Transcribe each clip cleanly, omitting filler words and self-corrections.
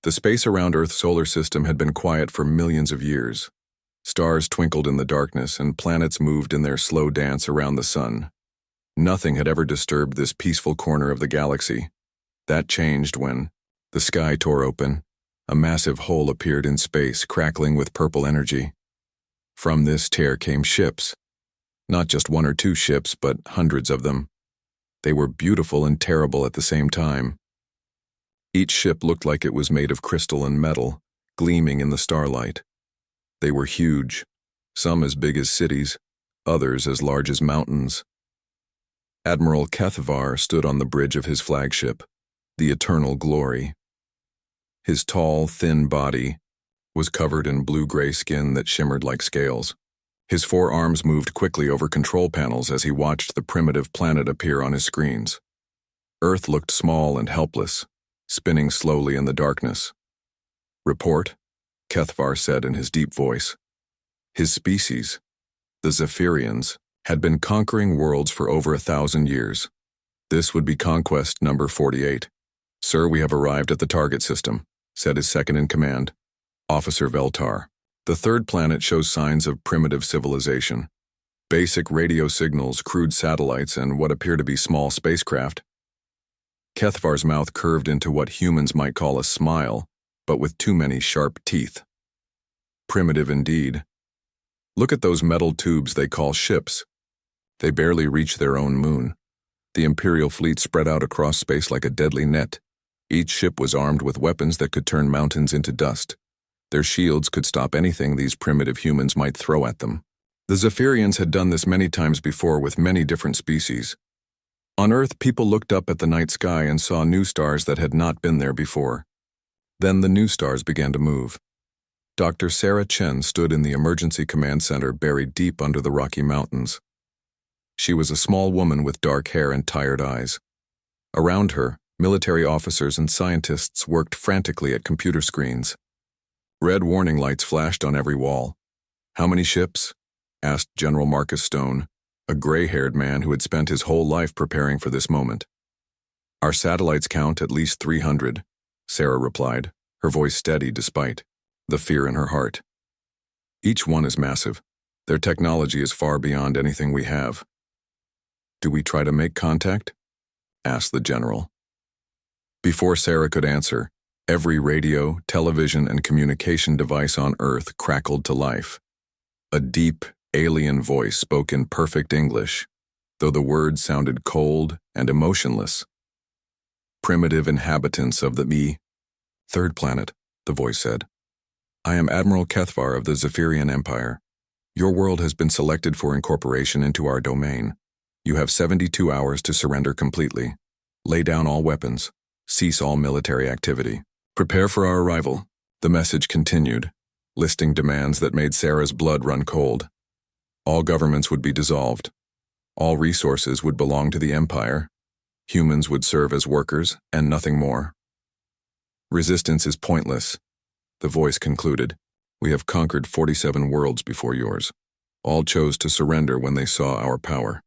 The space around Earth's solar system had been quiet for millions of years. Stars twinkled in the darkness, and planets moved in their slow dance around the sun. Nothing had ever disturbed this peaceful corner of the galaxy. That changed when the sky tore open. A massive hole appeared in space, crackling with purple energy. From this tear came ships. Not just one or two ships, but hundreds of them. They were beautiful and terrible at the same time. Each ship looked like it was made of crystal and metal, gleaming in the starlight. They were huge, some as big as cities, others as large as mountains. Admiral HFY stood on the bridge of his flagship, the Eternal Glory. His tall, thin body was covered in blue-gray skin that shimmered like scales. His forearms moved quickly over control panels as he watched the primitive planet appear on his screens. Earth looked small and helpless, spinning slowly in the darkness. "Report," HFY said in his deep voice. His species, the Zephyrians, had been conquering worlds for over 1,000 years. This would be conquest number 48. "Sir, we have arrived at the target system," said his second-in-command, Officer Veltar. "The third planet shows signs of primitive civilization. Basic radio signals, crude satellites, and what appear to be small spacecraft." HFY's mouth curved into what humans might call a smile, but with too many sharp teeth. "Primitive indeed. Look at those metal tubes they call ships. They barely reach their own moon. The Imperial fleet spread out across space like a deadly net. Each ship was armed with weapons that could turn mountains into dust. Their shields could stop anything these primitive humans might throw at them. The Zephyrians had done this many times before with many different species. On Earth, people looked up at the night sky and saw new stars that had not been there before. Then the new stars began to move. Dr. Sarah Chen stood in the emergency command center buried deep under the Rocky Mountains. She was a small woman with dark hair and tired eyes. Around her, military officers and scientists worked frantically at computer screens. Red warning lights flashed on every wall. "How many ships?" asked General Marcus Stone, a gray-haired man who had spent his whole life preparing for this moment. "Our satellites count at least 300, Sarah replied, her voice steady despite the fear in her heart. "Each one is massive. Their technology is far beyond anything we have." "Do we try to make contact?" asked the general. Before Sarah could answer, every radio, television, and communication device on Earth crackled to life. A deep, alien voice spoke in perfect English, though the words sounded cold and emotionless. "Primitive inhabitants of the third planet," the voice said. "I am Admiral HFY of the Zephyrian Empire. Your world has been selected for incorporation into our domain. You have 72 hours to surrender completely. Lay down all weapons. Cease all military activity. Prepare for our arrival." The message continued, listing demands that made Sarah's blood run cold. All governments would be dissolved. All resources would belong to the Empire. Humans would serve as workers and nothing more. "Resistance is pointless," the voice concluded. "We have conquered 47 worlds before yours. All chose to surrender when they saw our power.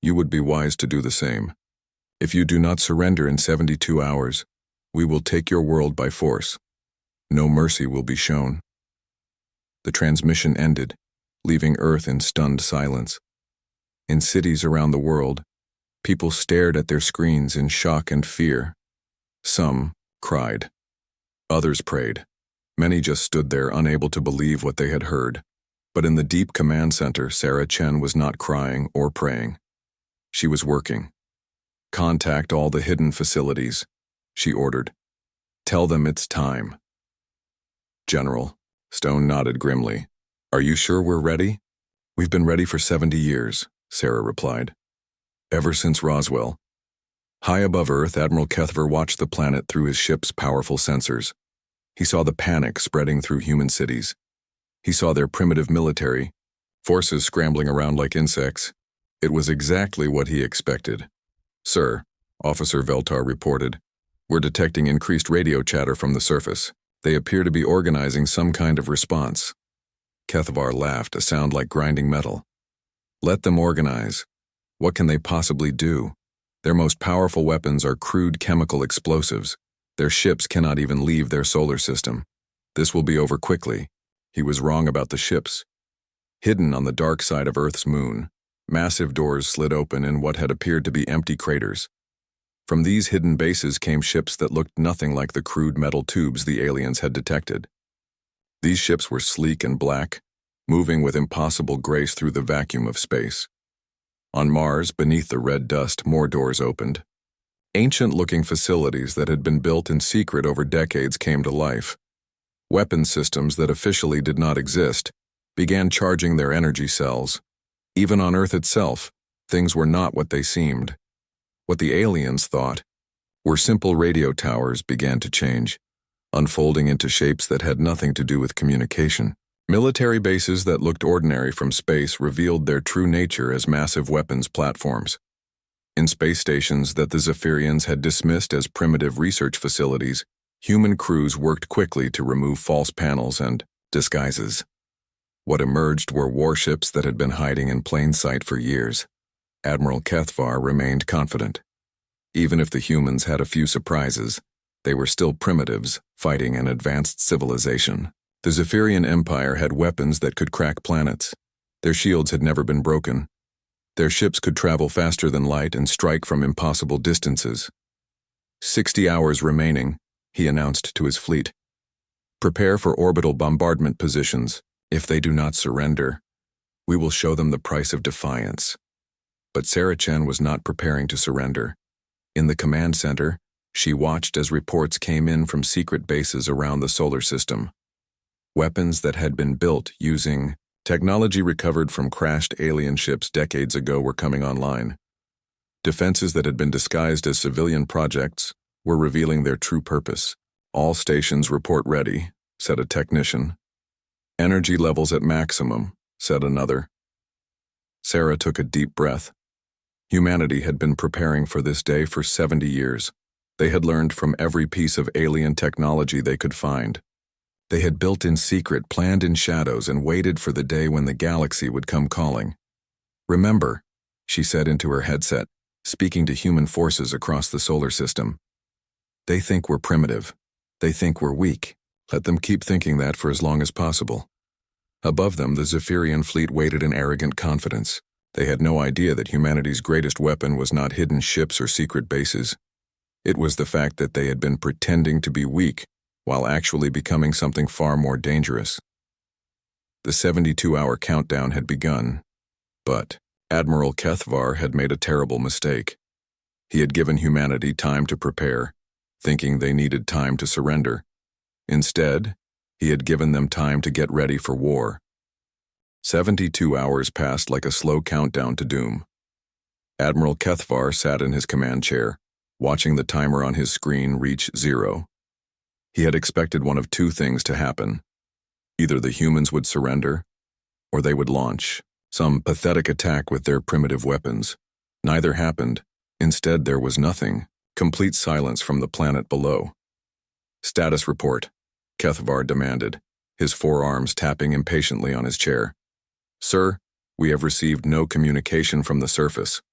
You would be wise to do the same. If you do not surrender in 72 hours, we will take your world by force. No mercy will be shown." The transmission ended, leaving Earth in stunned silence. In cities around the world, people stared at their screens in shock and fear. Some cried. Others prayed. Many just stood there, unable to believe what they had heard. But in the deep command center, Sarah Chen was not crying or praying. She was working. "Contact all the hidden facilities," she ordered. "Tell them it's time." "General," Stone nodded grimly. "Are you sure we're ready?" "We've been ready for 70 years, Sarah replied. "Ever since Roswell." High above Earth, Admiral HFY watched the planet through his ship's powerful sensors. He saw the panic spreading through human cities. He saw their primitive military, forces scrambling around like insects. It was exactly what he expected. "Sir," Officer Veltar reported, "we're detecting increased radio chatter from the surface. They appear to be organizing some kind of response." HFY laughed, a sound like grinding metal. "Let them organize. What can they possibly do? Their most powerful weapons are crude chemical explosives. Their ships cannot even leave their solar system. This will be over quickly. He was wrong about the ships. Hidden on the dark side of Earth's moon, massive doors slid open in what had appeared to be empty craters. From these hidden bases came ships that looked nothing like the crude metal tubes the aliens had detected. These ships were sleek and black, moving with impossible grace through the vacuum of space. On Mars, beneath the red dust, more doors opened. Ancient-looking facilities that had been built in secret over decades came to life. Weapon systems that officially did not exist began charging their energy cells. Even on Earth itself, things were not what they seemed. What the aliens thought were simple radio towers began to change, unfolding into shapes that had nothing to do with communication. Military bases that looked ordinary from space revealed their true nature as massive weapons platforms. In space stations that the Zephyrians had dismissed as primitive research facilities, human crews worked quickly to remove false panels and disguises. What emerged were warships that had been hiding in plain sight for years. Admiral Kethvar remained confident. Even if the humans had a few surprises, they were still primitives fighting an advanced civilization. The Zephyrian Empire had weapons that could crack planets. Their shields had never been broken. Their ships could travel faster than light and strike from impossible distances. 60 hours remaining, he announced to his fleet. Prepare for orbital bombardment positions. If they do not surrender, we will show them the price of defiance. But Sarah Chen was not preparing to surrender. In the command center, she watched as reports came in from secret bases around the solar system. Weapons that had been built using technology recovered from crashed alien ships decades ago were coming online. Defenses that had been disguised as civilian projects were revealing their true purpose. All stations report ready, said a technician. Energy levels at maximum, said another. Sarah took a deep breath. Humanity had been preparing for this day for 70 years. They had learned from every piece of alien technology they could find. They had built in secret, planned in shadows, and waited for the day when the galaxy would come calling. Remember, she said into her headset, speaking to human forces across the solar system. They think we're primitive. They think we're weak. Let them keep thinking that for as long as possible. Above them, the Zephyrian fleet waited in arrogant confidence. They had no idea that humanity's greatest weapon was not hidden ships or secret bases. It was the fact that they had been pretending to be weak while actually becoming something far more dangerous. The 72-hour countdown had begun, but Admiral Kethvar had made a terrible mistake. He had given humanity time to prepare, thinking they needed time to surrender. Instead, he had given them time to get ready for war. 72 hours passed like a slow countdown to doom. Admiral Kethvar sat in his command chair, watching the timer on his screen reach 0. He had expected one of two things to happen. Either the humans would surrender, or they would launch some pathetic attack with their primitive weapons. Neither happened. Instead, there was nothing. Complete silence from the planet below. Status report, Kethvar demanded, his forearms tapping impatiently on his chair. Sir, we have received no communication from the surface.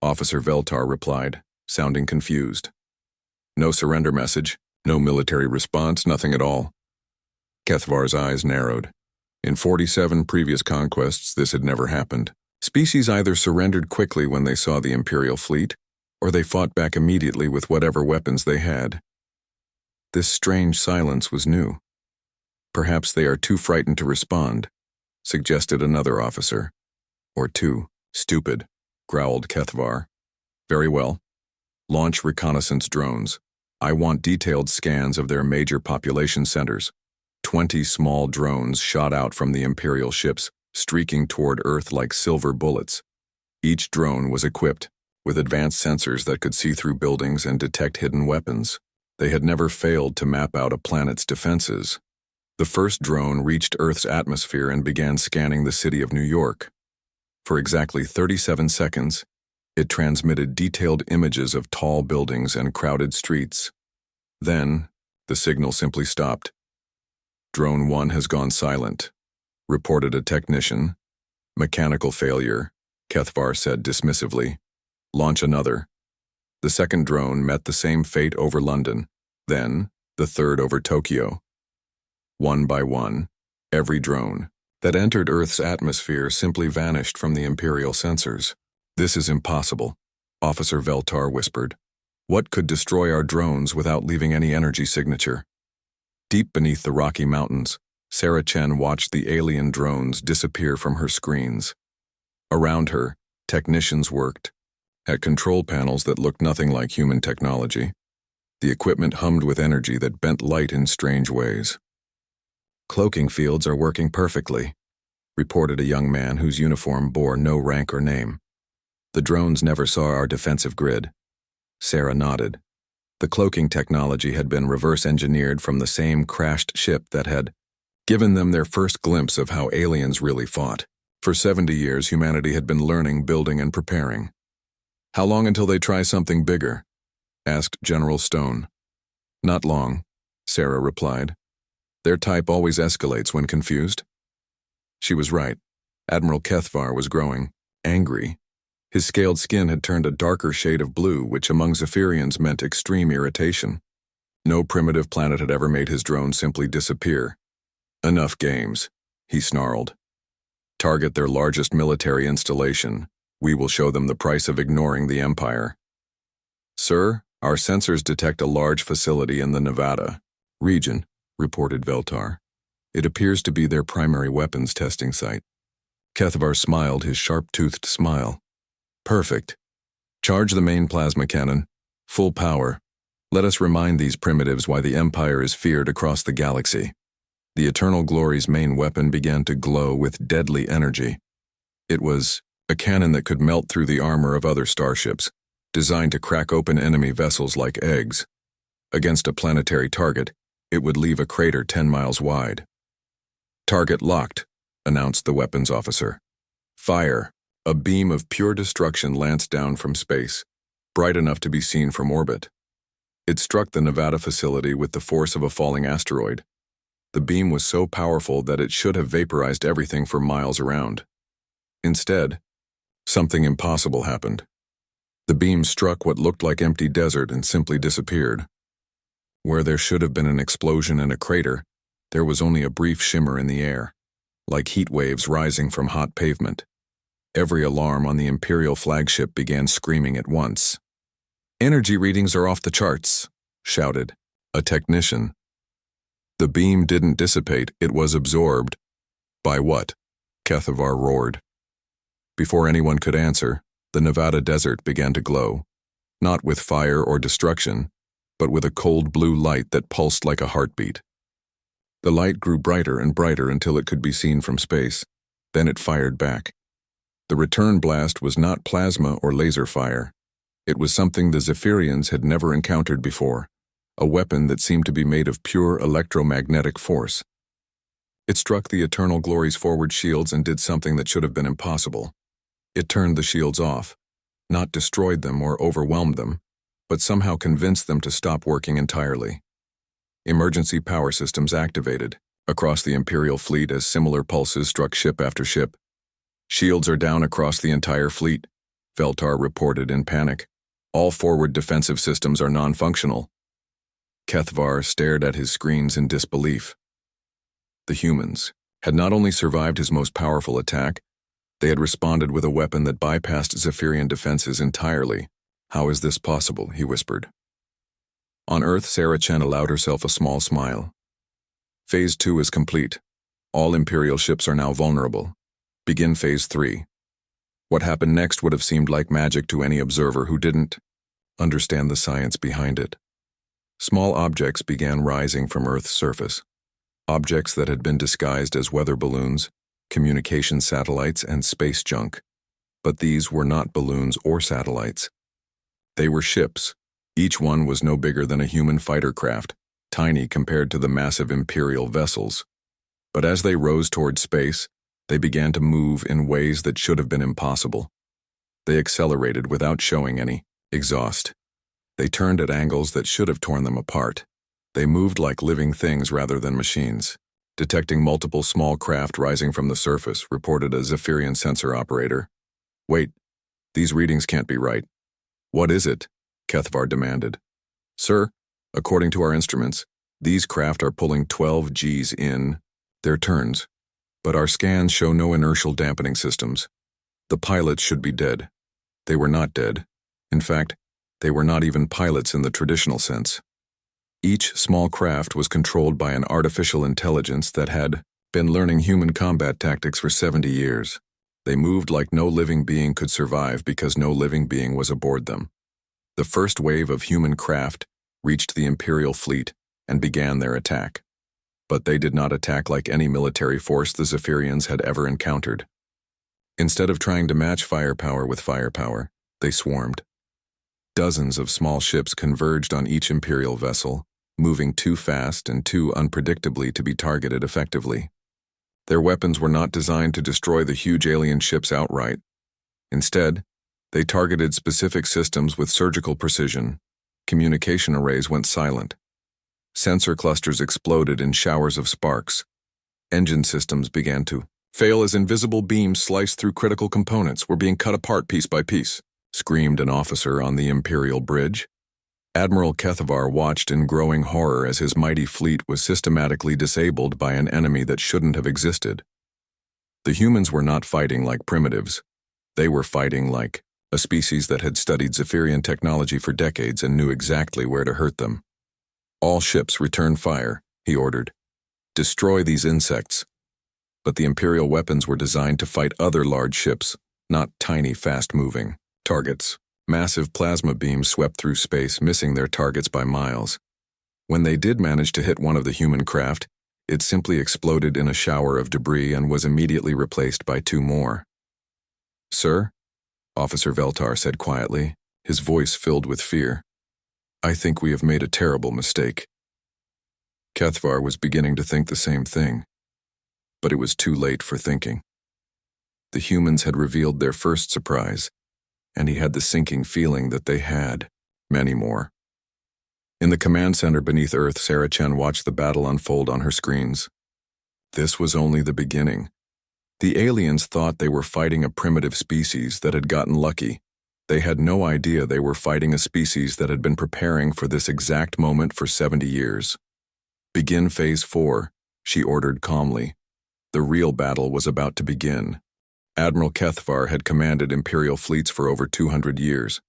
Officer Veltar replied, sounding confused. No surrender message, no military response, nothing at all. Kethvar's eyes narrowed. In 47 previous conquests, this had never happened. Species either surrendered quickly when they saw the Imperial fleet, or they fought back immediately with whatever weapons they had. This strange silence was new. Perhaps they are too frightened to respond, suggested another officer. Or too stupid, growled Kethvar. Very well. Launch reconnaissance drones. I want detailed scans of their major population centers. 20 small drones shot out from the Imperial ships, streaking toward Earth like silver bullets. Each drone was equipped with advanced sensors that could see through buildings and detect hidden weapons. They had never failed to map out a planet's defenses. The first drone reached Earth's atmosphere and began scanning the city of New York. For exactly 37 seconds, it transmitted detailed images of tall buildings and crowded streets. Then, the signal simply stopped. Drone 1 has gone silent, reported a technician. Mechanical failure, Kethvar said dismissively. Launch another. The second drone met the same fate over London, Then, the third over Tokyo. One by one, every drone that entered Earth's atmosphere simply vanished from the Imperial sensors. "This is impossible," Officer Veltar whispered. "What could destroy our drones without leaving any energy signature?" Deep beneath the Rocky Mountains, Sarah Chen watched the alien drones disappear from her screens. Around her, technicians worked at control panels that looked nothing like human technology. The equipment hummed with energy that bent light in strange ways. "Cloaking fields are working perfectly," reported a young man whose uniform bore no rank or name. "The drones never saw our defensive grid." Sarah nodded. The cloaking technology had been reverse-engineered from the same crashed ship that had given them their first glimpse of how aliens really fought. For 70 years, humanity had been learning, building, and preparing. "How long until they try something bigger?" asked General Stone. "Not long," Sarah replied. "Their type always escalates when confused." She was right. Admiral Kethvar was growing angry. His scaled skin had turned a darker shade of blue, which among Zephyrians meant extreme irritation. No primitive planet had ever made his drone simply disappear. "Enough games," he snarled. "Target their largest military installation. We will show them the price of ignoring the Empire." "Sir, our sensors detect a large facility in the Nevada region," reported Veltar. "It appears to be their primary weapons testing site." Kethvar smiled his sharp-toothed smile. "Perfect. Charge the main plasma cannon. Full power. Let us remind these primitives why the Empire is feared across the galaxy." The Eternal Glory's main weapon began to glow with deadly energy. It was a cannon that could melt through the armor of other starships, designed to crack open enemy vessels like eggs. Against a planetary target, it would leave a crater 10 miles wide. "Target locked," announced the weapons officer. "Fire." A beam of pure destruction lanced down from space, bright enough to be seen from orbit. It struck the Nevada facility with the force of a falling asteroid. The beam was so powerful that it should have vaporized everything for miles around. Instead, something impossible happened. The beam struck what looked like empty desert and simply disappeared. Where there should have been an explosion and a crater, there was only a brief shimmer in the air, like heat waves rising from hot pavement. Every alarm on the Imperial flagship began screaming at once. "Energy readings are off the charts," shouted a technician. The beam didn't dissipate, it was absorbed. "By what?" Kethvar roared. Before anyone could answer, the Nevada desert began to glow, not with fire or destruction, but with a cold blue light that pulsed like a heartbeat. The light grew brighter and brighter until it could be seen from space. Then it fired back. The return blast was not plasma or laser fire. It was something the Zephyrians had never encountered before, a weapon that seemed to be made of pure electromagnetic force. It struck the Eternal Glory's forward shields and did something that should have been impossible. It turned the shields off, not destroyed them or overwhelmed them, but somehow convinced them to stop working entirely. Emergency power systems activated across the Imperial fleet as similar pulses struck ship after ship. "Shields are down across the entire fleet," Veltar reported in panic. "All forward defensive systems are non-functional." Kethvar stared at his screens in disbelief. The humans had not only survived his most powerful attack, they had responded with a weapon that bypassed Zephyrian defenses entirely. "How is this possible?" he whispered. On Earth, Sarah Chen allowed herself a small smile. "Phase 2 is complete. All Imperial ships are now vulnerable. Begin Phase 3. What happened next would have seemed like magic to any observer who didn't understand the science behind it. Small objects began rising from Earth's surface. Objects that had been disguised as weather balloons, communication satellites, and space junk. But these were not balloons or satellites. They were ships. Each one was no bigger than a human fighter craft, tiny compared to the massive Imperial vessels. But as they rose toward space, they began to move in ways that should have been impossible. They accelerated without showing any exhaust. They turned at angles that should have torn them apart. They moved like living things rather than machines. Detecting multiple small craft rising from the surface, reported a Zephyrian sensor operator. "Wait, these readings can't be right." "What is it?" Kethvar demanded. "Sir, According to our instruments, these craft are pulling 12 Gs in their turns, but our scans show no inertial dampening systems. The pilots should be dead. They were not dead. In fact, they were not even pilots in the traditional sense. Each small craft was controlled by an artificial intelligence that had been learning human combat tactics for 70 years. They moved like no living being could survive because no living being was aboard them. The first wave of human craft reached the Imperial fleet and began their attack. But they did not attack like any military force the Zephyrians had ever encountered. Instead of trying to match firepower with firepower, they swarmed. Dozens of small ships converged on each Imperial vessel, moving too fast and too unpredictably to be targeted effectively. Their weapons were not designed to destroy the huge alien ships outright. Instead, they targeted specific systems with surgical precision. Communication arrays went silent. Sensor clusters exploded in showers of sparks. Engine systems began to fail as invisible beams sliced through critical components were being cut apart piece by piece, screamed an officer on the Imperial bridge. Admiral Kethavar watched in growing horror as his mighty fleet was systematically disabled by an enemy that shouldn't have existed. The humans were not fighting like primitives. They were fighting like a species that had studied Zephyrian technology for decades and knew exactly where to hurt them. All ships return fire, he ordered. Destroy these insects. But the Imperial weapons were designed to fight other large ships, not tiny, fast-moving targets. Massive plasma beams swept through space, missing their targets by miles. When they did manage to hit one of the human craft, it simply exploded in a shower of debris and was immediately replaced by two more. "Sir?" Officer Veltar said quietly, his voice filled with fear. "I think we have made a terrible mistake." Kethavar was beginning to think the same thing, but it was too late for thinking. The humans had revealed their first surprise, and he had the sinking feeling that they had many more. In the command center beneath Earth, Sarah Chen watched the battle unfold on her screens. This was only the beginning. The aliens thought they were fighting a primitive species that had gotten lucky. They had no idea they were fighting a species that had been preparing for this exact moment for 70 years. "Begin Phase 4, she ordered calmly. The real battle was about to begin. Admiral Kethavar had commanded Imperial fleets for over 200 years.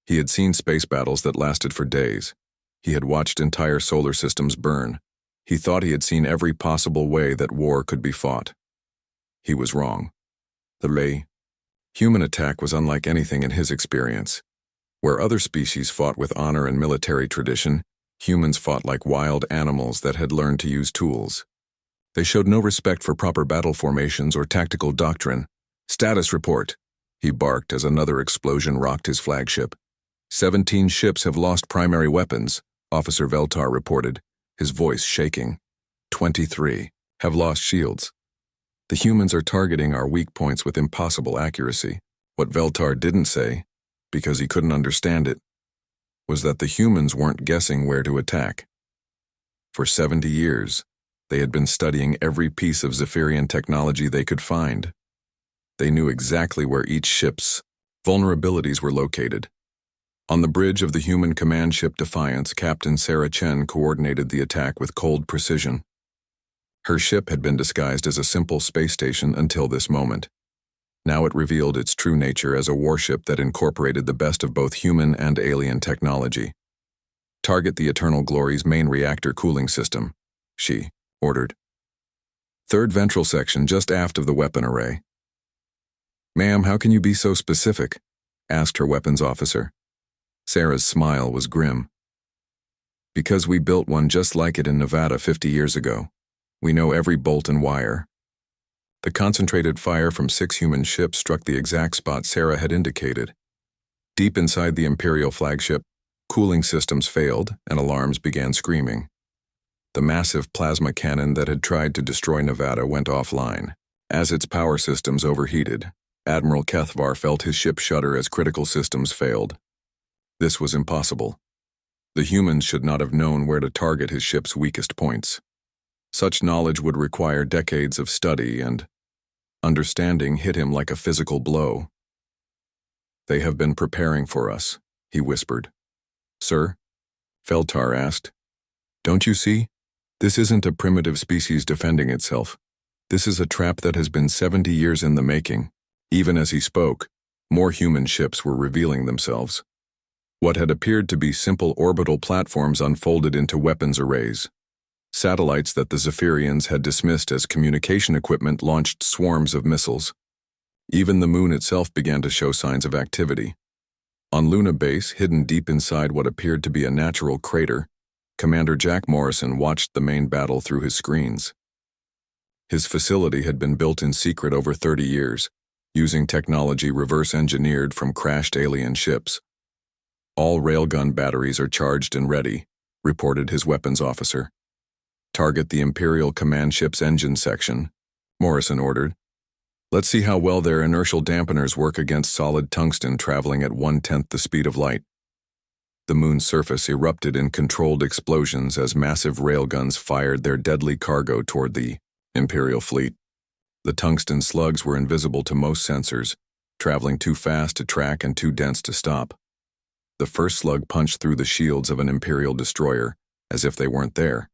He had seen space battles that lasted for days. He had watched entire solar systems burn. He thought he had seen every possible way that war could be fought. He was wrong. The human attack was unlike anything in his experience. Where other species fought with honor and military tradition, humans fought like wild animals that had learned to use tools. They showed no respect for proper battle formations or tactical doctrine. "Status report," he barked as another explosion rocked his flagship. 17 ships have lost primary weapons, Officer Veltar reported, his voice shaking. 23 have lost shields. The humans are targeting our weak points with impossible accuracy. What Veltar didn't say, because he couldn't understand it, was that the humans weren't guessing where to attack. For 70 years, they had been studying every piece of Zephyrian technology they could find. They knew exactly where each ship's vulnerabilities were located. On the bridge of the human command ship Defiance, Captain Sarah Chen coordinated the attack with cold precision. Her ship had been disguised as a simple space station until this moment. Now it revealed its true nature as a warship that incorporated the best of both human and alien technology. "Target the Eternal Glory's main reactor cooling system," she ordered. "Third ventral section just aft of the weapon array." "Ma'am, how can you be so specific?" asked her weapons officer. Sarah's smile was grim. "Because we built one just like it in Nevada 50 years ago. We know every bolt and wire." The concentrated fire from 6 human ships struck the exact spot Sarah had indicated. Deep inside the Imperial flagship, cooling systems failed and alarms began screaming. The massive plasma cannon that had tried to destroy Nevada went offline. As its power systems overheated, Admiral Kethavar felt his ship shudder as critical systems failed. This was impossible. The humans should not have known where to target his ship's weakest points. Such knowledge would require decades of study, and understanding hit him like a physical blow. "They have been preparing for us," he whispered. "Sir?" Feltar asked. Don't you see? This isn't a primitive species defending itself. This is a trap that has been 70 years in the making. Even as he spoke, more human ships were revealing themselves. What had appeared to be simple orbital platforms unfolded into weapons arrays. Satellites that the Zephyrians had dismissed as communication equipment launched swarms of missiles. Even the moon itself began to show signs of activity. On Luna Base, hidden deep inside what appeared to be a natural crater, Commander Jack Morrison watched the main battle through his screens. His facility had been built in secret over 30 years, using technology reverse-engineered from crashed alien ships. All railgun batteries are charged and ready, reported his weapons officer. Target the Imperial command ship's engine section, Morrison ordered. Let's see how well their inertial dampeners work against solid tungsten traveling at 1/10 the speed of light. The moon's surface erupted in controlled explosions as massive railguns fired their deadly cargo toward the Imperial fleet. The tungsten slugs were invisible to most sensors, traveling too fast to track and too dense to stop. The first slug punched through the shields of an Imperial destroyer, as if they weren't there.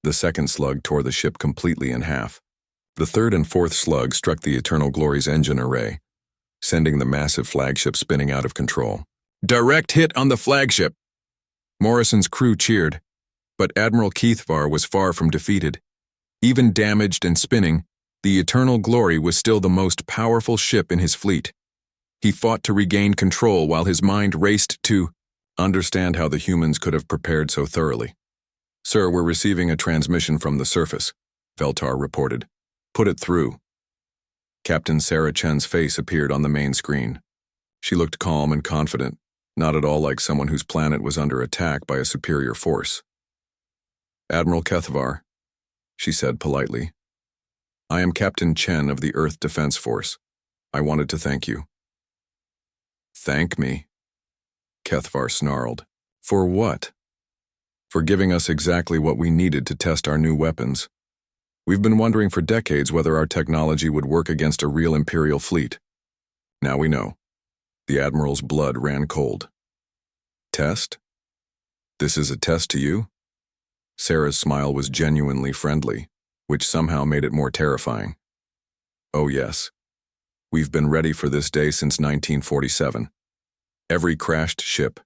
The second slug tore the ship completely in half. The third and fourth slug struck the Eternal Glory's engine array, sending the massive flagship spinning out of control. Direct hit on the flagship! Morrison's crew cheered, but Admiral Keithvar was far from defeated. Even damaged and spinning, the Eternal Glory was still the most powerful ship in his fleet. He fought to regain control while his mind raced to understand how the humans could have prepared so thoroughly. Sir, we're receiving a transmission from the surface, Veltar reported. Put it through. Captain Sarah Chen's face appeared on the main screen. She looked calm and confident, not at all like someone whose planet was under attack by a superior force. Admiral Keithvar, she said politely. I am Captain Chen of the Earth Defense Force. I wanted to thank you. Thank me? Keithvar snarled. For what? For giving us exactly what we needed to test our new weapons. We've been wondering for decades whether our technology would work against a real Imperial fleet. Now we know. The Admiral's blood ran cold. Test? This is a test to you? Sarah's smile was genuinely friendly, which somehow made it more terrifying. Oh yes. We've been ready for this day since 1947. Every crashed ship,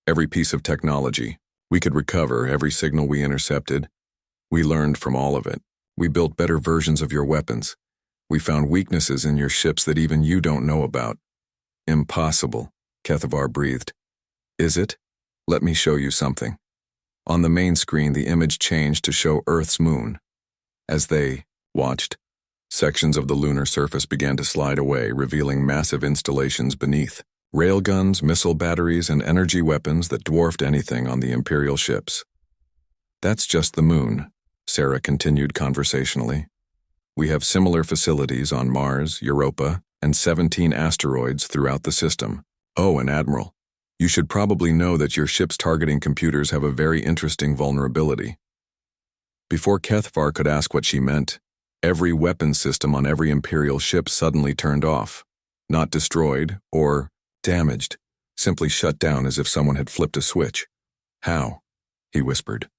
every piece of technology, we could recover every signal we intercepted. We learned from all of it. We built better versions of your weapons. We found weaknesses in your ships that even you don't know about. Impossible, Keithvar breathed. Is it? Let me show you something. On the main screen, the image changed to show Earth's moon. As they watched, sections of the lunar surface began to slide away, revealing massive installations beneath. Railguns, missile batteries, and energy weapons that dwarfed anything on the Imperial ships. That's just the moon, Sarah continued conversationally. We have similar facilities on Mars, Europa, and 17 asteroids throughout the system. Oh, and Admiral, you should probably know that your ship's targeting computers have a very interesting vulnerability. Before Keithvar could ask what she meant, every weapons system on every Imperial ship suddenly turned off. Not destroyed or damaged, simply shut down as if someone had flipped a switch. How? He whispered.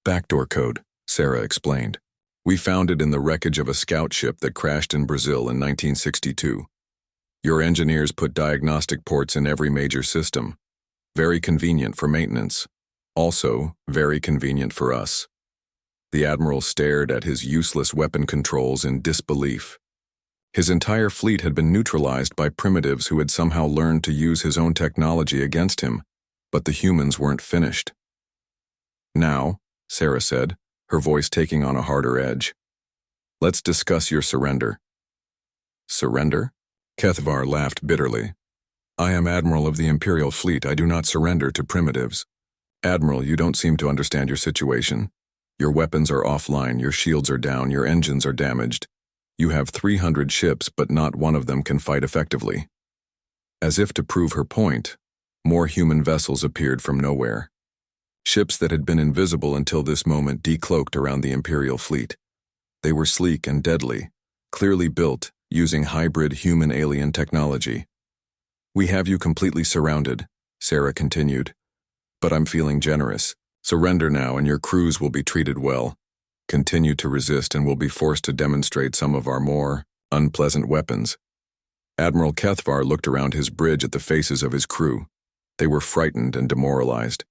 Backdoor code, Sarah explained. We found it in the wreckage of a scout ship that crashed in Brazil in 1962. Your engineers put diagnostic ports in every major system. Very convenient for maintenance. Also, very convenient for us. The Admiral stared at his useless weapon controls in disbelief. His entire fleet had been neutralized by primitives who had somehow learned to use his own technology against him, but the humans weren't finished. Now, Sarah said, her voice taking on a harder edge. Let's discuss your surrender. Surrender? Keithvar laughed bitterly. I am Admiral of the Imperial fleet. I do not surrender to primitives. Admiral, you don't seem to understand your situation. Your weapons are offline, your shields are down, your engines are damaged. You have 300 ships, but not one of them can fight effectively. As if to prove her point, more human vessels appeared from nowhere. Ships that had been invisible until this moment decloaked around the Imperial fleet. They were sleek and deadly, clearly built, using hybrid human-alien technology. We have you completely surrounded, Sarah continued. But I'm feeling generous. Surrender now and your crews will be treated well. Continue to resist and we'll be forced to demonstrate some of our more unpleasant weapons. Admiral Kethvar looked around his bridge at the faces of his crew. They were frightened and demoralized.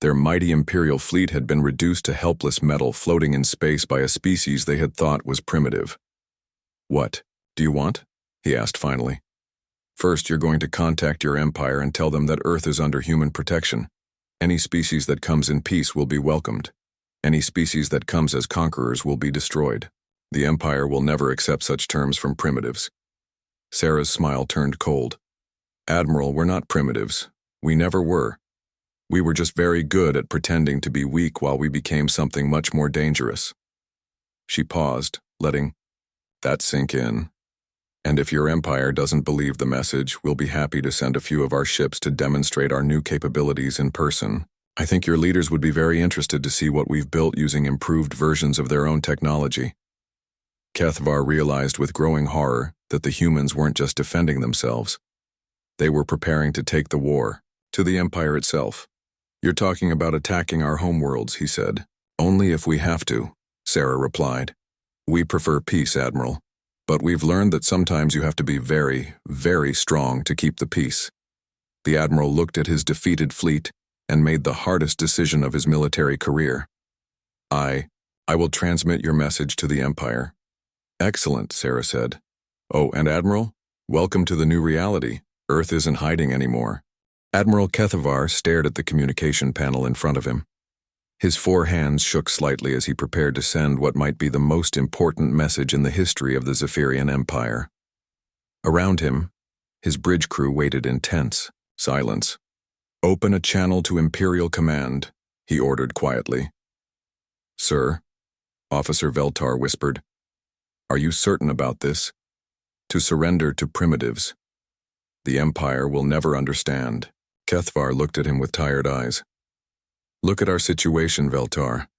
Their mighty Imperial fleet had been reduced to helpless metal floating in space by a species they had thought was primitive. "What do you want?" he asked finally. "First, you're going to contact your empire and tell them that Earth is under human protection. Any species that comes in peace will be welcomed. Any species that comes as conquerors will be destroyed. The Empire will never accept such terms from primitives." Sarah's smile turned cold. "Admiral, we're not primitives. We never were. We were just very good at pretending to be weak while we became something much more dangerous." She paused, letting that sink in. "And if your empire doesn't believe the message, we'll be happy to send a few of our ships to demonstrate our new capabilities in person. I think your leaders would be very interested to see what we've built using improved versions of their own technology." Kethvar realized with growing horror that the humans weren't just defending themselves. They were preparing to take the war to the Empire itself. "You're talking about attacking our homeworlds," he said. "Only if we have to," Sarah replied. "We prefer peace, Admiral. But we've learned that sometimes you have to be very, very strong to keep the peace." The Admiral looked at his defeated fleet and made the hardest decision of his military career. I will transmit your message to the Empire." "Excellent," Sarah said. "Oh, and Admiral, welcome to the new reality. Earth isn't hiding anymore." Admiral Kethvar stared at the communication panel in front of him. His 4 hands shook slightly as he prepared to send what might be the most important message in the history of the Zephyrian Empire. Around him, his bridge crew waited in tense silence. "Open a channel to Imperial Command," he ordered quietly. "Sir," Officer Veltar whispered, "are you certain about this? To surrender to primitives. The Empire will never understand." Kethvar looked at him with tired eyes. "Look at our situation, Veltar.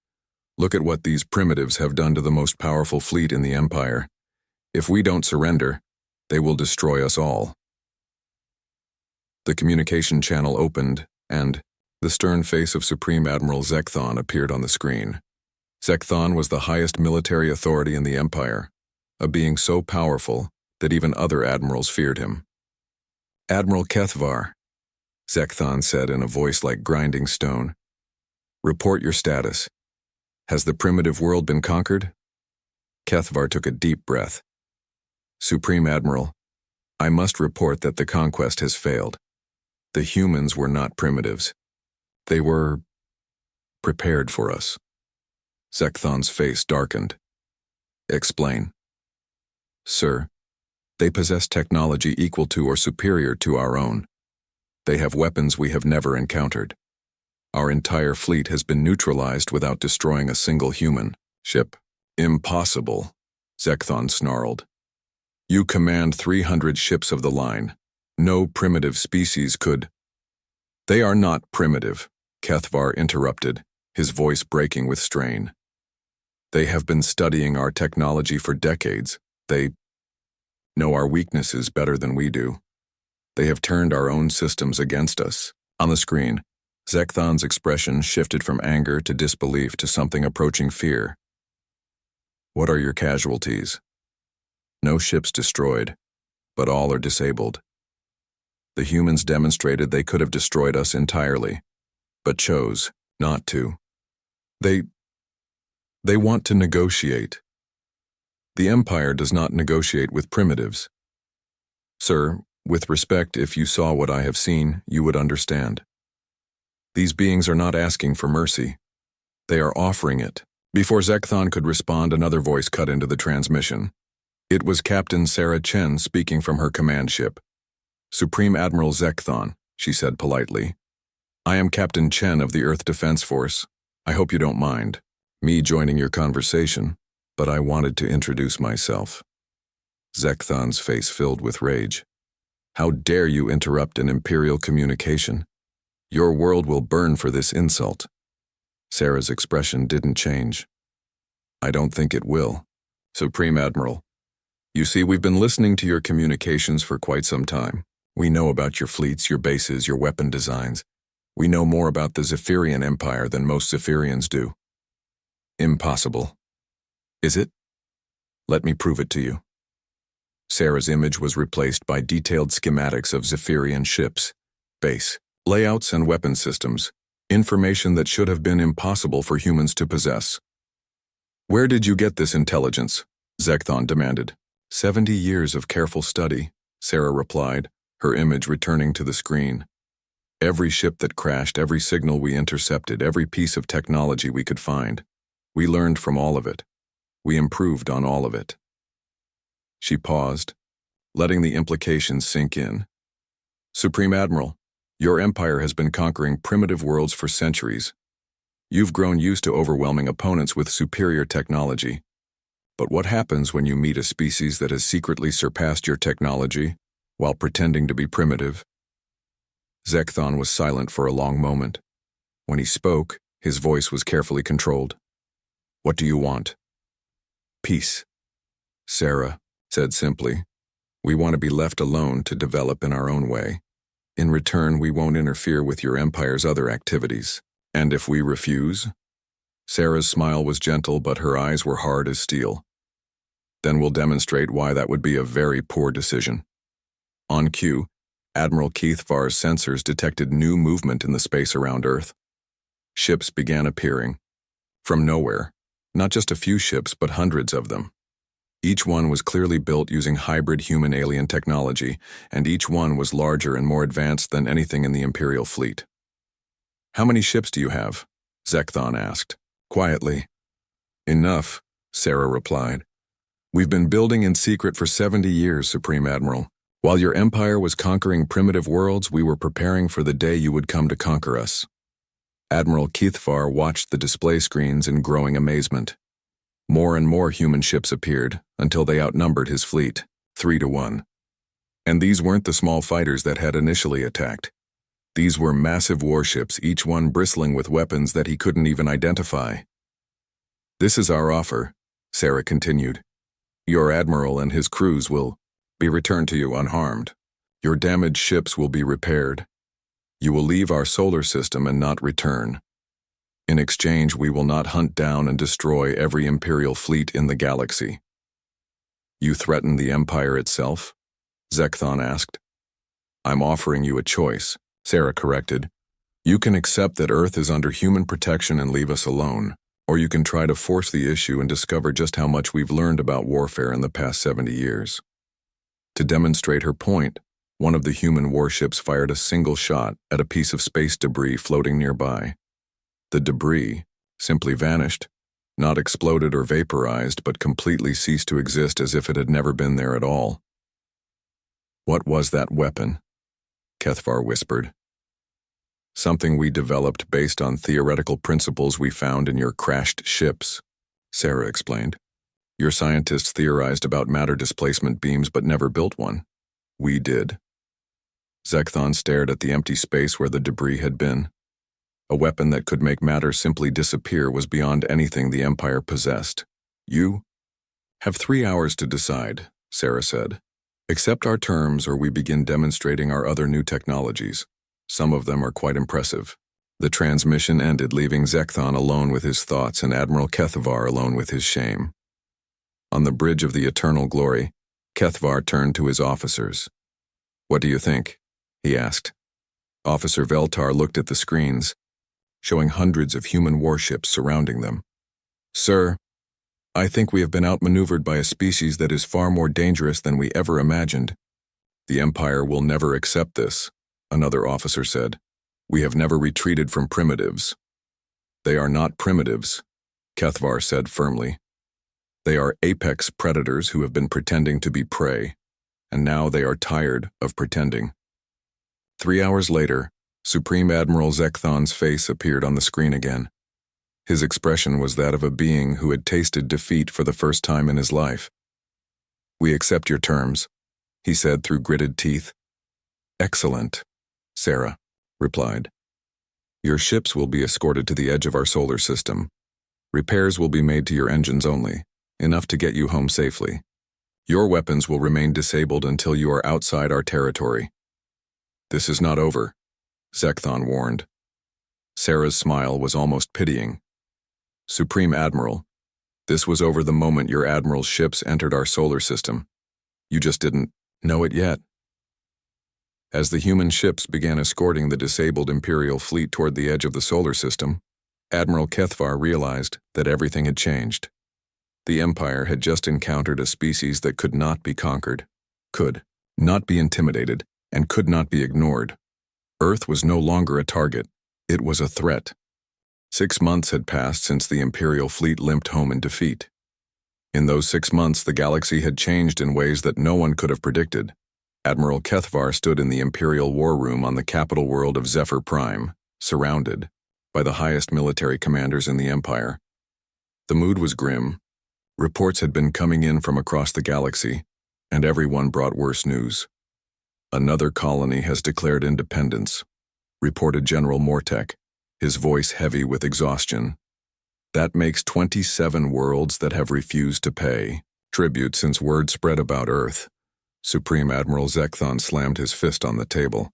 Look at what these primitives have done to the most powerful fleet in the Empire. If we don't surrender, they will destroy us all." The communication channel opened, and the stern face of Supreme Admiral Zekthon appeared on the screen. Zekthon was the highest military authority in the Empire, a being so powerful that even other admirals feared him. "Admiral Kethvar," Zekthon said in a voice like grinding stone, "report your status. Has the primitive world been conquered?" Kethvar took a deep breath. "Supreme Admiral, I must report that the conquest has failed. The humans were not primitives. They were prepared for us." Zekthon's face darkened. "Explain." "Sir, they possess technology equal to or superior to our own. They have weapons we have never encountered. Our entire fleet has been neutralized without destroying a single human ship." "Impossible," Zekthon snarled. "You command 300 ships of the line. No primitive species could—" "They are not primitive," Kethvar interrupted, his voice breaking with strain. "They have been studying our technology for decades. They know our weaknesses better than we do. They have turned our own systems against us." On the screen, Zekthon's expression shifted from anger to disbelief to something approaching fear. "What are your casualties?" "No ships destroyed, but all are disabled. The humans demonstrated they could have destroyed us entirely, but chose not to. They want to negotiate. The Empire does not negotiate with primitives. Sir, with respect, if you saw what I have seen, you would understand. These beings are not asking for mercy. They are offering it." Before Zekthon could respond, another voice cut into the transmission. It was Captain Sarah Chen speaking from her command ship. "Supreme Admiral Zekthon," she said politely. "I am Captain Chen of the Earth Defense Force. I hope you don't mind me joining your conversation, but I wanted to introduce myself." Zekthon's face filled with rage. "How dare you interrupt an Imperial communication? Your world will burn for this insult." Sarah's expression didn't change. "I don't think it will. Supreme Admiral, you see, we've been listening to your communications for quite some time. We know about your fleets, your bases, your weapon designs. We know more about the Zephyrian Empire than most Zephyrians do. Impossible. Is it? Let me prove it to you. Sarah's image was replaced by detailed schematics of Zephyrian ships, base, layouts and weapon systems, information that should have been impossible for humans to possess. Where did you get this intelligence? Zekthon demanded. 70 years of careful study, Sarah replied, her image returning to the screen. Every ship that crashed, every signal we intercepted, every piece of technology we could find. We learned from all of it. We improved on all of it. She paused, letting the implications sink in. Supreme Admiral, your empire has been conquering primitive worlds for centuries. You've grown used to overwhelming opponents with superior technology. But what happens when you meet a species that has secretly surpassed your technology while pretending to be primitive? Zekthon was silent for a long moment. When he spoke, his voice was carefully controlled. What do you want? Peace, Sarah said simply. We want to be left alone to develop in our own way. In return, we won't interfere with your empire's other activities. And if we refuse? Sarah's smile was gentle, but her eyes were hard as steel. Then we'll demonstrate why that would be a very poor decision. On cue, Admiral Keithvar's sensors detected new movement in the space around Earth. Ships began appearing. From nowhere. Not just a few ships, but hundreds of them. Each one was clearly built using hybrid human-alien technology, and each one was larger and more advanced than anything in the Imperial fleet. How many ships do you have? Zekthon asked, quietly. Enough, Sarah replied. We've been building in secret for 70 years, Supreme Admiral. While your empire was conquering primitive worlds, we were preparing for the day you would come to conquer us. Admiral Keithvar watched the display screens in growing amazement. More and more human ships appeared, until they outnumbered his fleet, 3-1. And these weren't the small fighters that had initially attacked. These were massive warships, each one bristling with weapons that he couldn't even identify. This is our offer, Sarah continued. Your admiral and his crews will be returned to you unharmed. Your damaged ships will be repaired. You will leave our solar system and not return. In exchange, we will not hunt down and destroy every Imperial fleet in the galaxy. You threaten the Empire itself? Zekthon asked. I'm offering you a choice, Sarah corrected. You can accept that Earth is under human protection and leave us alone, or you can try to force the issue and discover just how much we've learned about warfare in the past 70 years. To demonstrate her point, one of the human warships fired a single shot at a piece of space debris floating nearby. The debris simply vanished, not exploded or vaporized, but completely ceased to exist as if it had never been there at all. What was that weapon? Keithvar whispered. Something we developed based on theoretical principles we found in your crashed ships, Sarah explained. Your scientists theorized about matter displacement beams but never built one. We did. Zekthon stared at the empty space where the debris had been. A weapon that could make matter simply disappear was beyond anything the Empire possessed. You have 3 hours to decide, Sarah said. Accept our terms or we begin demonstrating our other new technologies. Some of them are quite impressive. The transmission ended, leaving Zekthon alone with his thoughts and Admiral Keithvar alone with his shame. On the bridge of the eternal glory, Keithvar turned to his officers. What do you think? He asked. Officer Veltar looked at the screens, showing hundreds of human warships surrounding them. Sir, I think we have been outmaneuvered by a species that is far more dangerous than we ever imagined. The Empire will never accept this, another officer said. We have never retreated from primitives. They are not primitives, Keithvar said firmly. They are apex predators who have been pretending to be prey, and now they are tired of pretending. 3 hours later, Supreme Admiral Zekthon's face appeared on the screen again. His expression was that of a being who had tasted defeat for the first time in his life. We accept your terms, he said through gritted teeth. Excellent, Sarah replied. Your ships will be escorted to the edge of our solar system. Repairs will be made to your engines only, enough to get you home safely. Your weapons will remain disabled until you are outside our territory. This is not over, Zekthon warned. Sarah's smile was almost pitying. Supreme Admiral, this was over the moment your Admiral's ships entered our solar system. You just didn't know it yet. As the human ships began escorting the disabled Imperial fleet toward the edge of the solar system, Admiral Kethvar realized that everything had changed. The Empire had just encountered a species that could not be conquered, could not be intimidated, and could not be ignored. Earth was no longer a target, it was a threat. 6 months had passed since the Imperial fleet limped home in defeat. In those 6 months, the galaxy had changed in ways that no one could have predicted. Admiral Kethvar stood in the Imperial war room on the capital world of Zephyr Prime, surrounded by the highest military commanders in the Empire. The mood was grim. Reports had been coming in from across the galaxy, and everyone brought worse news. Another colony has declared independence, reported General Mortek, his voice heavy with exhaustion. That makes 27 worlds that have refused to pay tribute since word spread about Earth. Supreme Admiral Zekthon slammed his fist on the table.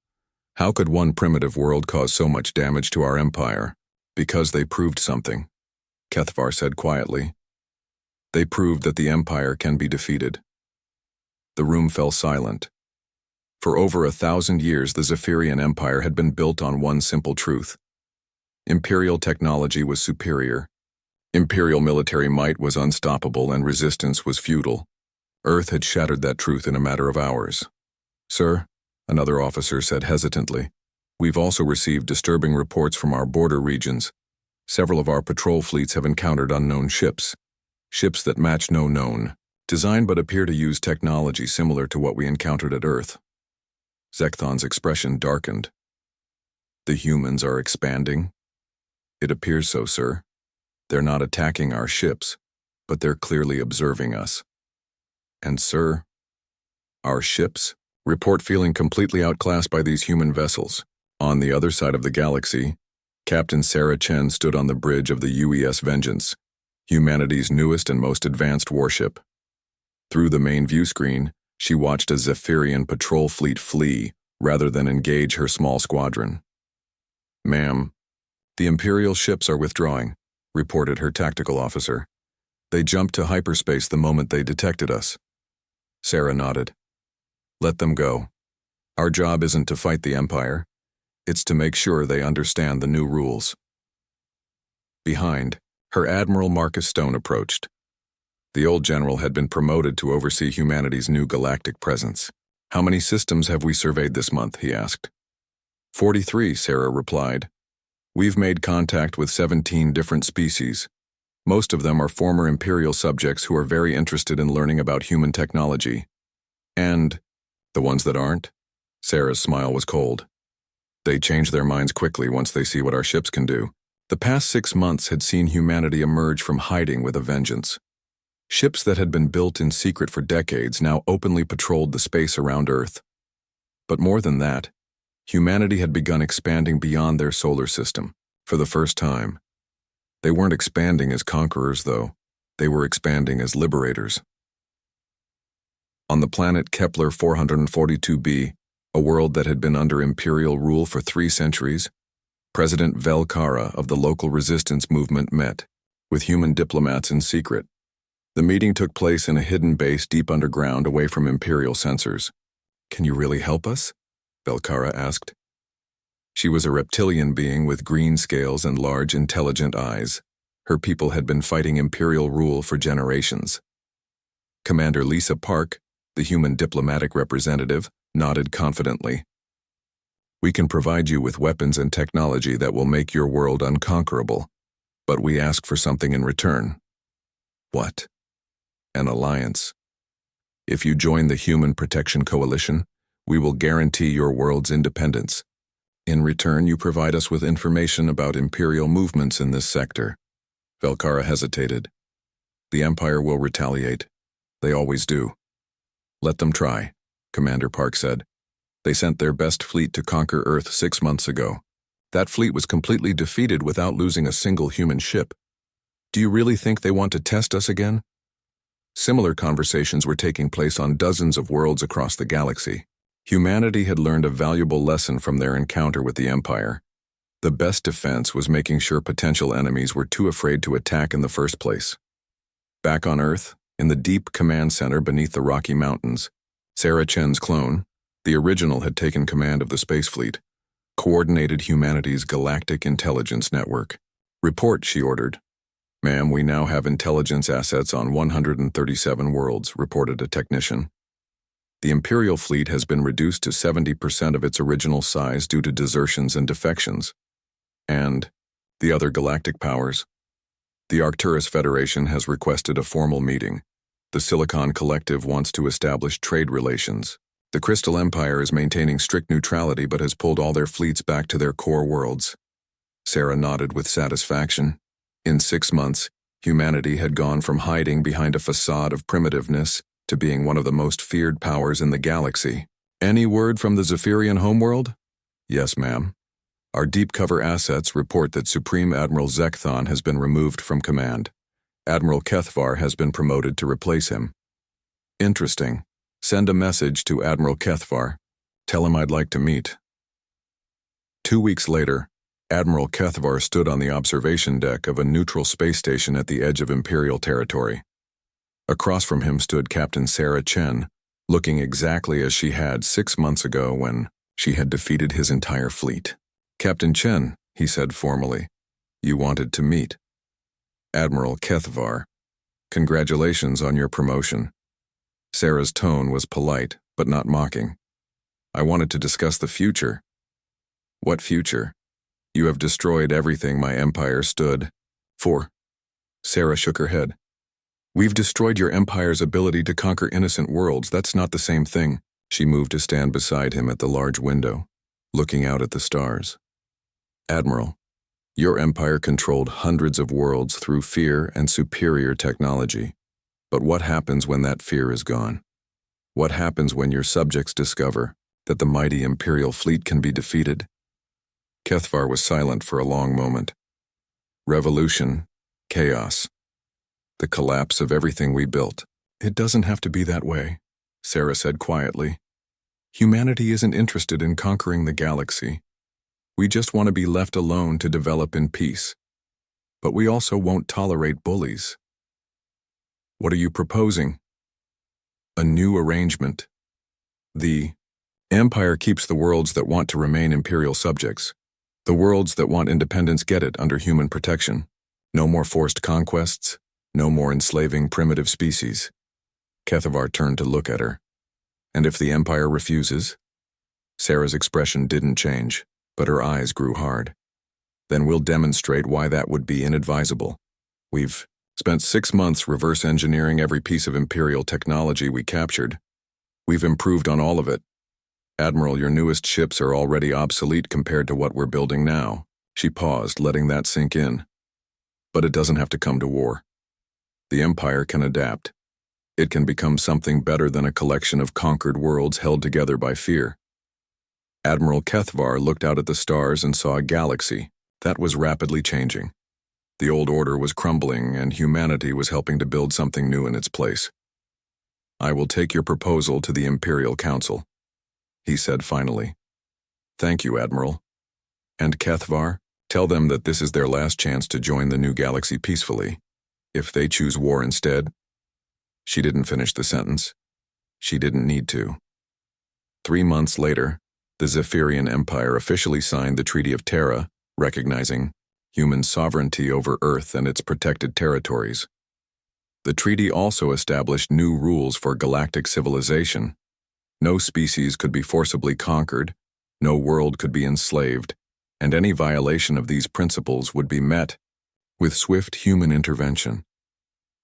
How could one primitive world cause so much damage to our empire? Because they proved something, Kethvar said quietly. They proved that the empire can be defeated. The room fell silent. For over 1,000 years, the Zephyrian Empire had been built on one simple truth. Imperial technology was superior. Imperial military might was unstoppable and resistance was futile. Earth had shattered that truth in a matter of hours. Sir, another officer said hesitantly, we've also received disturbing reports from our border regions. Several of our patrol fleets have encountered unknown ships. Ships that match no known, design but appear to use technology similar to what we encountered at Earth. Zekthon's expression darkened. The humans are expanding? It appears so, sir. They're not attacking our ships, but they're clearly observing us. And sir, our ships report feeling completely outclassed by these human vessels. On the other side of the galaxy, Captain Sarah Chen stood on the bridge of the UES Vengeance, humanity's newest and most advanced warship. Through the main view screen, she watched a Zephyrian patrol fleet flee rather than engage her small squadron. Ma'am, the Imperial ships are withdrawing, reported her tactical officer. They jumped to hyperspace the moment they detected us. Sarah nodded. Let them go. Our job isn't to fight the Empire. It's to make sure they understand the new rules. Behind, her Admiral Marcus Stone approached. The old general had been promoted to oversee humanity's new galactic presence. How many systems have we surveyed this month, he asked. 43, Sarah replied. We've made contact with 17 different species. Most of them are former Imperial subjects who are very interested in learning about human technology. And the ones that aren't? Sarah's smile was cold. They change their minds quickly once they see what our ships can do. The past 6 months had seen humanity emerge from hiding with a vengeance. Ships that had been built in secret for decades now openly patrolled the space around Earth. But more than that, humanity had begun expanding beyond their solar system, for the first time. They weren't expanding as conquerors, though. They were expanding as liberators. On the planet Kepler 442b, a world that had been under Imperial rule for 3 centuries, President Velkara of the local resistance movement met with human diplomats in secret. The meeting took place in a hidden base deep underground away from Imperial sensors. Can you really help us? Velkara asked. She was a reptilian being with green scales and large, intelligent eyes. Her people had been fighting Imperial rule for generations. Commander Lisa Park, the human diplomatic representative, nodded confidently. We can provide you with weapons and technology that will make your world unconquerable, but we ask for something in return. What? An alliance. If you join the Human Protection Coalition, we will guarantee your world's independence. In return, you provide us with information about Imperial movements in this sector. Velkara hesitated. The Empire will retaliate. They always do. Let them try, Commander Park said. They sent their best fleet to conquer Earth 6 months ago. That fleet was completely defeated without losing a single human ship. Do you really think they want to test us again? Similar conversations were taking place on dozens of worlds across the galaxy. Humanity had learned a valuable lesson from their encounter with the Empire. The best defense was making sure potential enemies were too afraid to attack in the first place. Back on Earth, in the deep command center beneath the Rocky Mountains, Sarah Chen's clone, the original, had taken command of the space fleet, coordinated humanity's galactic intelligence network. "Report," she ordered. "Ma'am, we now have intelligence assets on 137 worlds," reported a technician. "The Imperial fleet has been reduced to 70% of its original size due to desertions and defections. And the other galactic powers? The Arcturus Federation has requested a formal meeting. The Silicon Collective wants to establish trade relations. The Crystal Empire is maintaining strict neutrality but has pulled all their fleets back to their core worlds." Sarah nodded with satisfaction. In 6 months, humanity had gone from hiding behind a facade of primitiveness to being one of the most feared powers in the galaxy. "Any word from the Zephyrian homeworld?" "Yes, ma'am. Our deep cover assets report that Supreme Admiral Zekthon has been removed from command. Admiral Kethvar has been promoted to replace him." "Interesting. Send a message to Admiral Kethvar. Tell him I'd like to meet." 2 weeks later, Admiral Kethvar stood on the observation deck of a neutral space station at the edge of Imperial territory. Across from him stood Captain Sarah Chen, looking exactly as she had 6 months ago when she had defeated his entire fleet. "Captain Chen," he said formally, "you wanted to meet." "Admiral Kethvar, congratulations on your promotion." Sarah's tone was polite, but not mocking. "I wanted to discuss the future." "What future? You have destroyed everything my empire stood for." Sarah shook her head. "We've destroyed your empire's ability to conquer innocent worlds. That's not the same thing." She moved to stand beside him at the large window, looking out at the stars. "Admiral, your empire controlled hundreds of worlds through fear and superior technology. But what happens when that fear is gone? What happens when your subjects discover that the mighty Imperial fleet can be defeated?" Kethvar was silent for a long moment. "Revolution, chaos, the collapse of everything we built." "It doesn't have to be that way," Sarah said quietly. "Humanity isn't interested in conquering the galaxy. We just want to be left alone to develop in peace. But we also won't tolerate bullies." "What are you proposing?" "A new arrangement. The Empire keeps the worlds that want to remain Imperial subjects. The worlds that want independence get it under human protection. No more forced conquests, no more enslaving primitive species." Kethvar turned to look at her. "And if the Empire refuses?" Sarah's expression didn't change, but her eyes grew hard. "Then we'll demonstrate why that would be inadvisable. We've spent 6 months reverse engineering every piece of Imperial technology we captured. We've improved on all of it. Admiral, your newest ships are already obsolete compared to what we're building now." She paused, letting that sink in. "But it doesn't have to come to war. The Empire can adapt. It can become something better than a collection of conquered worlds held together by fear." Admiral Kethvar looked out at the stars and saw a galaxy that was rapidly changing. The old order was crumbling, and humanity was helping to build something new in its place. "I will take your proposal to the Imperial Council," he said finally. "Thank you, Admiral. And Kethvar, tell them that this is their last chance to join the new galaxy peacefully. If they choose war instead..." She didn't finish the sentence. She didn't need to. 3 months later, the Zephyrian Empire officially signed the Treaty of Terra, recognizing human sovereignty over Earth and its protected territories. The treaty also established new rules for galactic civilization. No species could be forcibly conquered, no world could be enslaved, and any violation of these principles would be met with swift human intervention.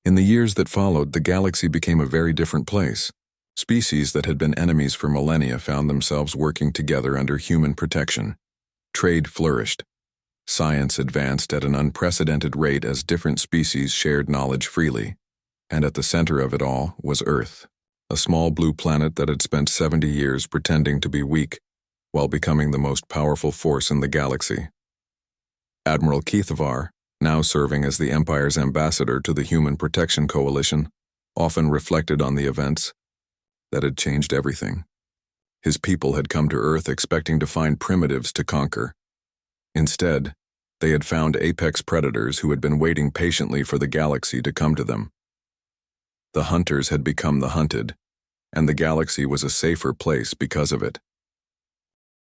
In the years that followed, the galaxy became a very different place. Species that had been enemies for millennia found themselves working together under human protection. Trade flourished. Science advanced at an unprecedented rate as different species shared knowledge freely. And at the center of it all was Earth, a small blue planet that had spent 70 years pretending to be weak while becoming the most powerful force in the galaxy. Admiral Kethvar, now serving as the Empire's ambassador to the Human Protection Coalition, often reflected on the events that had changed everything. His people had come to Earth expecting to find primitives to conquer. Instead, they had found apex predators who had been waiting patiently for the galaxy to come to them. The hunters had become the hunted, and the galaxy was a safer place because of it.